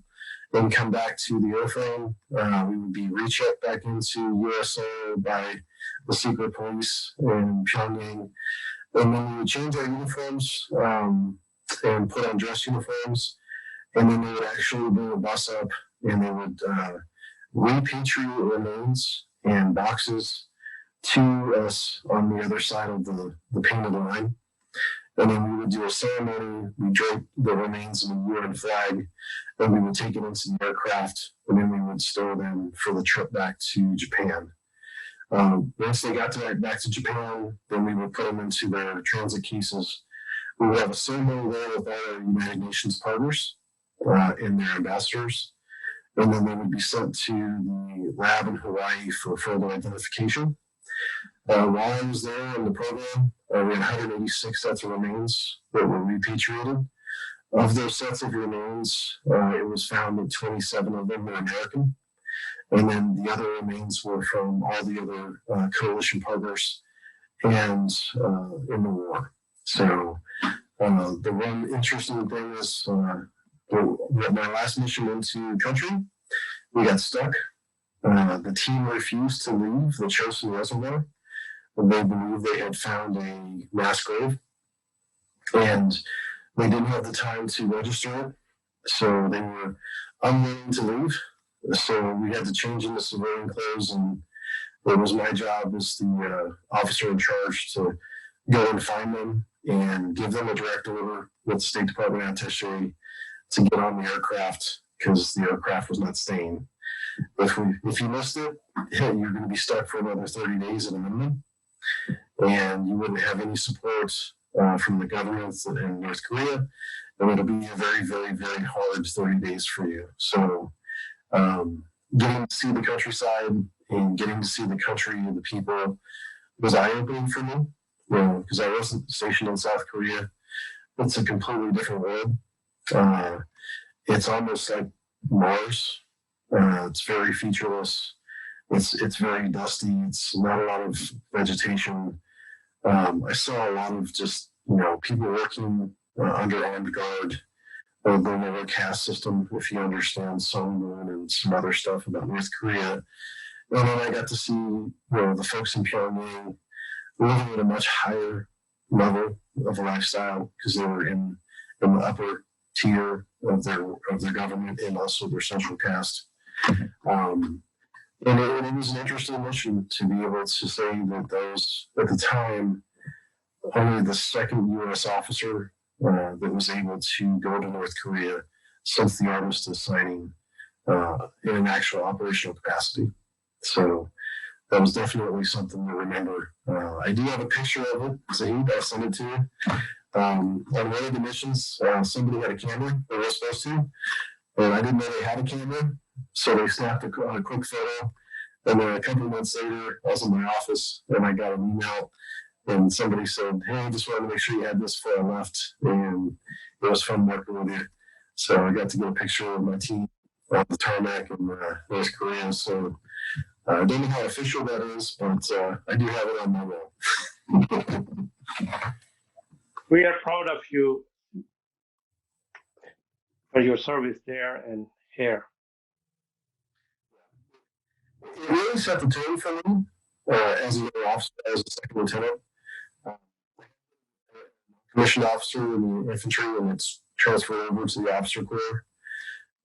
Speaker 2: then come back to the airframe. We would be rechecked back into USO by the secret police in Pyongyang. And then we would change our uniforms and put on dress uniforms. And then they would actually bring a bus up and they would repatriate remains and boxes to us on the other side of the painted line. And then we would do a ceremony. We drape the remains in the UN flag, and we would take it into the aircraft, and then we would store them for the trip back to Japan. Once they got back to Japan, then we would put them into their transit cases. We would have a ceremony there with all our United Nations partners and their ambassadors, and then they would be sent to the lab in Hawaii for further identification. While I was there in the program, we had 186 sets of remains that were repatriated. Of those sets of remains, it was found that 27 of them were American. And then the other remains were from all the other coalition partners and in the war. So the one interesting thing is my last mission into country, we got stuck. The team refused to leave the Chosin Reservoir. They believed they had found a mass grave, and they didn't have the time to register it, so they were unwilling to leave. So we had to change into civilian clothes, and it was my job as the officer in charge to go and find them and give them a direct order with the State Department attaché to get on the aircraft, because the aircraft was not staying. If you missed it, you're going to be stuck for another 30 days at a minimum, and you wouldn't have any support from the government in North Korea, and it'll be a very, very, very hard 30 days for you. So getting to see the countryside and getting to see the country and the people was eye-opening for me, because I wasn't stationed in South Korea. It's a completely different world. It's almost like Mars. It's very featureless. It's very dusty. It's not a lot of vegetation. I saw a lot of just people working under armed guard, or the lower caste system, if you understand Sun Moon and some other stuff about North Korea. And then I got to see the folks in Pyongyang living at a much higher level of lifestyle, because they were in the upper tier of their government and also their social caste. And it was an interesting mission to be able to say that those, at the time, only the second U.S. officer that was able to go to North Korea since the armistice signing in an actual operational capacity. So that was definitely something to remember. I do have a picture of it, Zahid, I'll send it to you. On one of the missions, somebody had a camera, they were supposed to, and I didn't know they had a camera, so they snapped a quick photo. And then a couple of months later, I was in my office and I got an email, and somebody said, "Hey, I just wanted to make sure you had this before I left." And it was fun working with you. So I got to get a picture of my team on the tarmac in North Korea. So I don't know how official that is, but I do have it on my wall.
Speaker 1: We are proud of you for your service there and here.
Speaker 2: It really set the tone for me as a young officer, as a second lieutenant, commissioned officer in the infantry, and it's transferred over to the officer corps.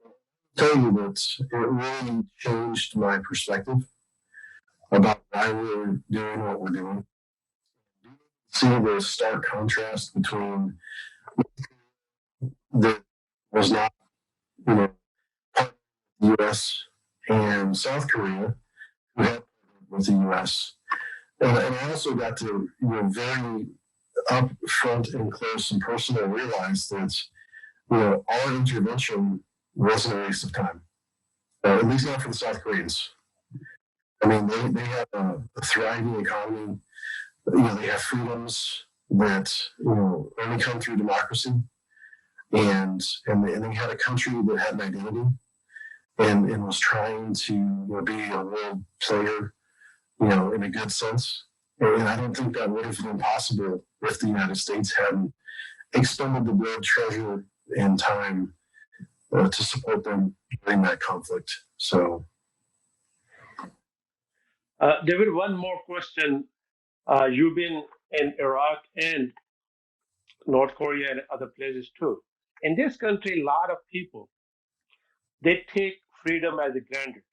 Speaker 2: I'll tell you that it really changed my perspective about why we're doing what we're doing. See the stark contrast between that was not, part of the U.S. and South Korea, who had with the U.S. And I also got to, very up front and close and personal realize that, our intervention wasn't a waste of time, at least not for the South Koreans. I mean, they have a thriving economy. They have freedoms that, only come through democracy. And they had a country that had an identity and was trying to be a world player, in a good sense. And I don't think that would have been possible if the United States hadn't expended the world treasure and time to support them during that conflict. So,
Speaker 1: David, one more question. You've been in Iraq and North Korea and other places too. In this country, a lot of people, they take freedom as a granted.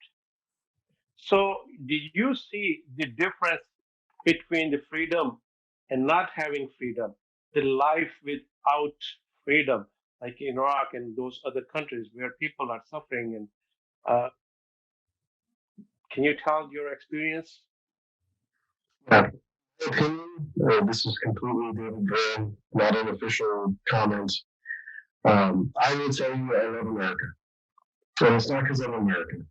Speaker 1: So did you see the difference between the freedom and not having freedom, the life without freedom, like in Iraq and those other countries where people are suffering? And can you tell your experience?
Speaker 2: yeah. This is completely David Bornn, not an official comment. I will tell you I love America. And it's not because I'm American.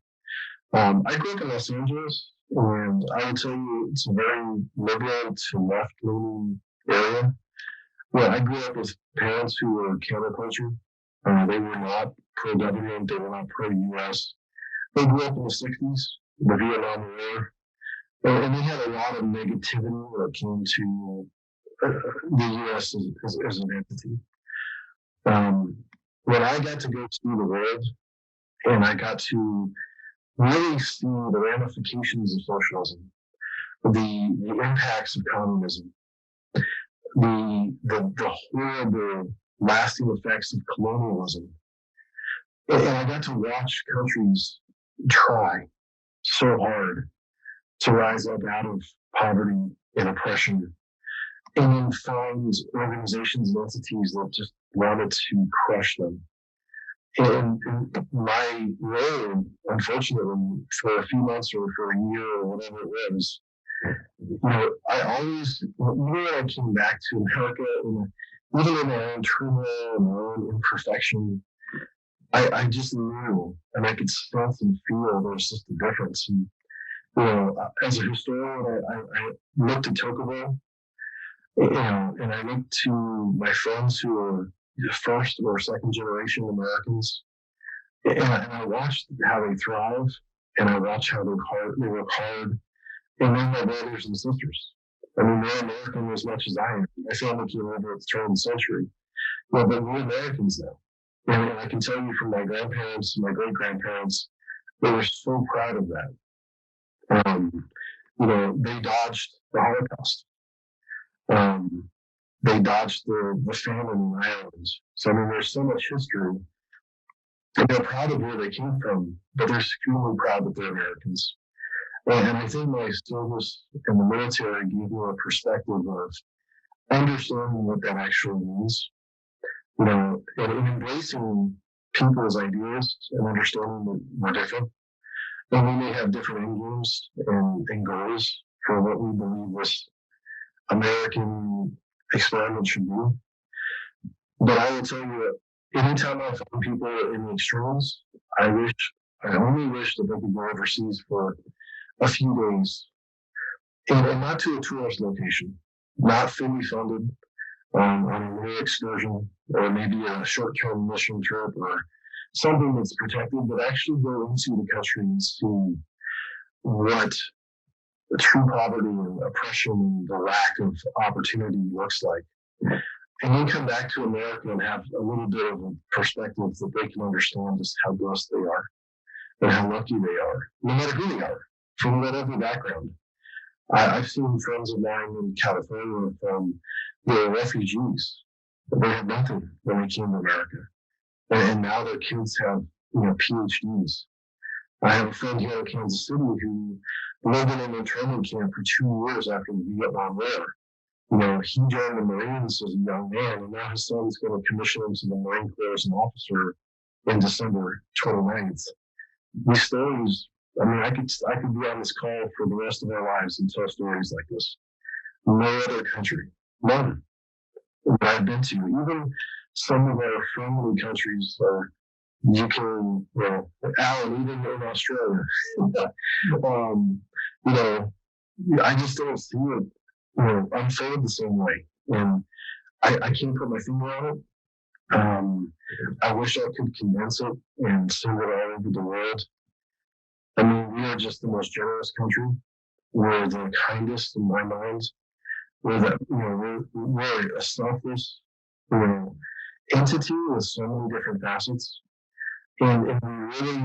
Speaker 2: I grew up in Los Angeles, and I will tell you it's a very liberal to left-leaning area. Well, I grew up with parents who were counterculture. They were not pro-government. They were not pro-U.S. They grew up in the 60s, the Vietnam War, and they had a lot of negativity when it came to the U.S. as an entity. When I got to go see the world, and I got to really see the ramifications of socialism, the impacts of communism, the horrible lasting effects of colonialism. And I got to watch countries try so hard to rise up out of poverty and oppression, and then find organizations and entities that just wanted to crush them. And my role, unfortunately, for a few months or for a year or whatever it was, I always, even when I came back to America, even in my own turmoil and my own imperfection, I just knew, and I could sense and feel there was just a difference. And, as a historian, I looked at Tocqueville, and I looked to my friends who are first or second generation Americans, and I watched how they thrive, and I watched how they work hard, and then my brothers and sisters. I mean, they're American as much as I am. My family came over at the turn of the century. Well, but we're Americans now. And I can tell you from my grandparents and my great-grandparents, they were so proud of that. They dodged the Holocaust. They dodged the famine in Ireland. So I mean, there's so much history. And they're proud of where they came from, but they're extremely proud that they're Americans. And I think my service in the military gave me a perspective of understanding what that actually means. You know, and embracing people's ideas and understanding that we're different. And we may have different end games and goals for what we believe this American experiment should be. But I will tell you that anytime I find people in the extremes, I only wish that they could go overseas for a few days and not to a tourist location, not fully funded on a little excursion or maybe a short-term mission trip or something that's protected, but actually go into the country and see what the true poverty and oppression and the lack of opportunity looks like. And then come back to America and have a little bit of a perspective that they can understand just how blessed they are and how lucky they are, no matter who they are, from whatever background. I've seen friends of mine in California from who are refugees. They had nothing when they came to America. And now their kids have, PhDs. I have a friend here in Kansas City who lived in an internment camp for 2 years after the Vietnam War. He joined the Marines as a young man, and now his son's going to commission him to the Marine Corps as an officer in December 29th. These stories, I could be on this call for the rest of our lives and tell stories like this. No other country, none that I've been to, even some of our friendly countries are UK, Alan, even in Australia. I just don't see it, unfold the same way. And I can't put my finger on it. I wish I could condense it and send it all over the world. I mean, we are just the most generous country. We're the kindest in my mind. We're a selfless, entity with so many different facets. And we really,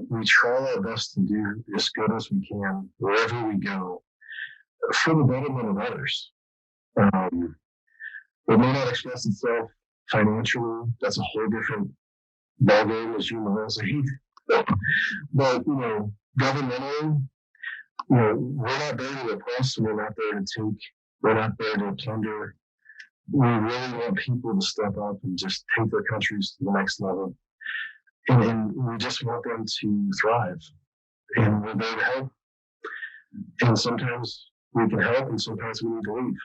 Speaker 2: we try our best to do as good as we can wherever we go for the betterment of others. It may not express itself financially. That's a whole different ballgame, as you know, but, governmentally, we're not there to oppress, we're not there to take, we're not there to plunder. We really want people to step up and just take their countries to the next level. And we just want them to thrive. And we're there to help. And sometimes we can help, and sometimes we need to leave.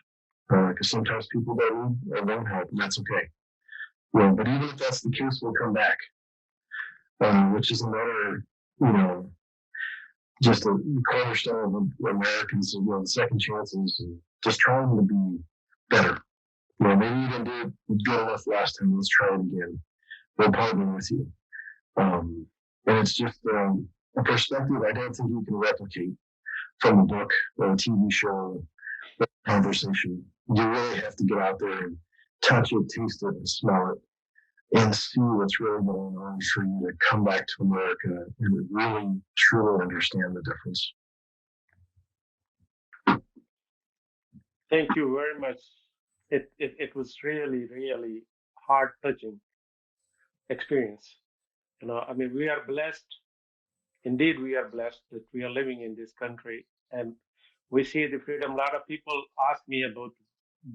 Speaker 2: Because sometimes people don't need or don't help, and that's okay. But even if that's the case, we'll come back. Which is another, just a cornerstone of Americans, the second chances, and just trying to be better. Maybe you didn't do it good enough last time. Let's try it again. We'll partner with you. And it's just a perspective I don't think you can replicate from a book or a TV show or a conversation. You really have to get out there and touch it, taste it, and smell it, and see what's really going on for you to come back to America and really, truly understand the difference.
Speaker 1: Thank you very much. It was really, really heart-touching experience. We are blessed. Indeed, we are blessed that we are living in this country and we see the freedom. A lot of people ask me about,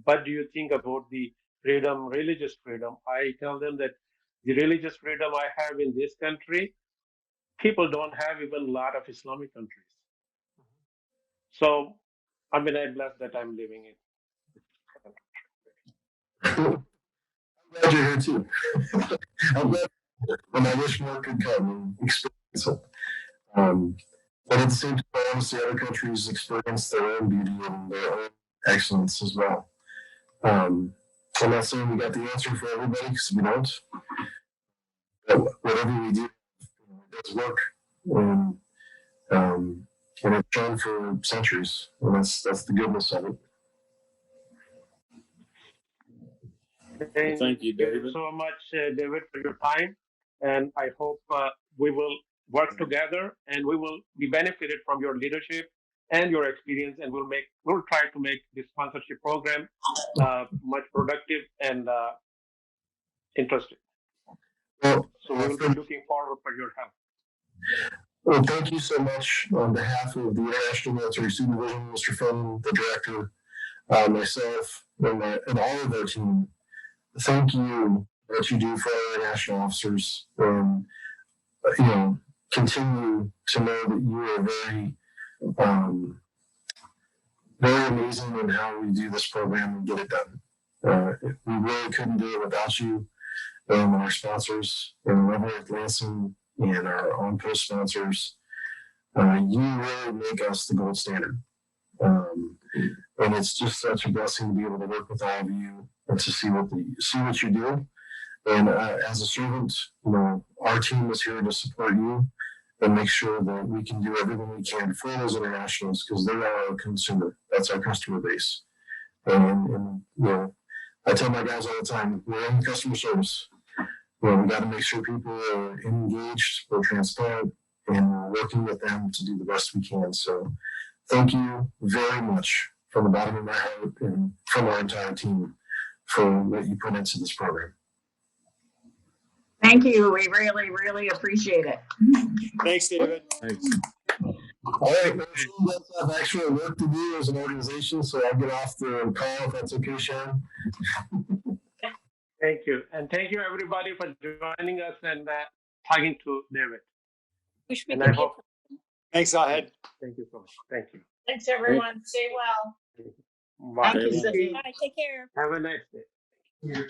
Speaker 1: what do you think about the freedom, religious freedom? I tell them that the religious freedom I have in this country, people don't have even a lot of Islamic countries. So, I'm blessed that I'm living in.
Speaker 2: I'm glad you're here too. I'm glad, and I wish more could come and experience it. But at the same time, obviously, other countries experience their own beauty and their own excellence as well. I'm not saying we got the answer for everybody, because we don't. But whatever we do, it does work, and it's shown for centuries, and that's the goodness of it.
Speaker 6: Thank you, David.
Speaker 1: Thank you so much, David, for your time. And I hope we will work together and we will be benefited from your leadership and your experience, and we'll try to make this sponsorship program much productive and interesting.
Speaker 2: Well,
Speaker 1: So we will be looking forward for your help.
Speaker 2: Well, thank you so much on behalf of the International Military Student Division, Mr. Finn, the director, myself, and all of our team. Thank you for what you do for our international officers, and continue to know that you are very amazing in how we do this program and get it done. We really couldn't do it without you and our sponsors, and Leavenworth Lansing and our on-post sponsors. You really make us the gold standard. And it's just such a blessing to be able to work with all of you and to see what you do. And as a servant, our team is here to support you and make sure that we can do everything we can for those internationals, because they are our consumer. That's our customer base. And I tell my guys all the time, we're in customer service. We got to make sure people are engaged, we're transparent, and we're working with them to do the best we can. So thank you very much from the bottom of my heart and from our entire team for what you put into this program.
Speaker 8: Thank you. We really, really appreciate it.
Speaker 9: Thanks, David.
Speaker 6: Thanks.
Speaker 2: All right, you guys have actual work to do as an organization, so I'll get off the call if that's okay, Sharon.
Speaker 1: Thank you. And thank you, everybody, for joining us and talking to David.
Speaker 10: Wish we
Speaker 1: And
Speaker 10: could
Speaker 1: I
Speaker 10: get
Speaker 1: hope.
Speaker 9: Thanks, Ahed.
Speaker 1: Thank you so much. Thank you.
Speaker 3: Thanks, everyone. Stay well.
Speaker 1: Bye.
Speaker 8: Thank you, Cindy.
Speaker 10: Bye, take care.
Speaker 1: Have a nice day.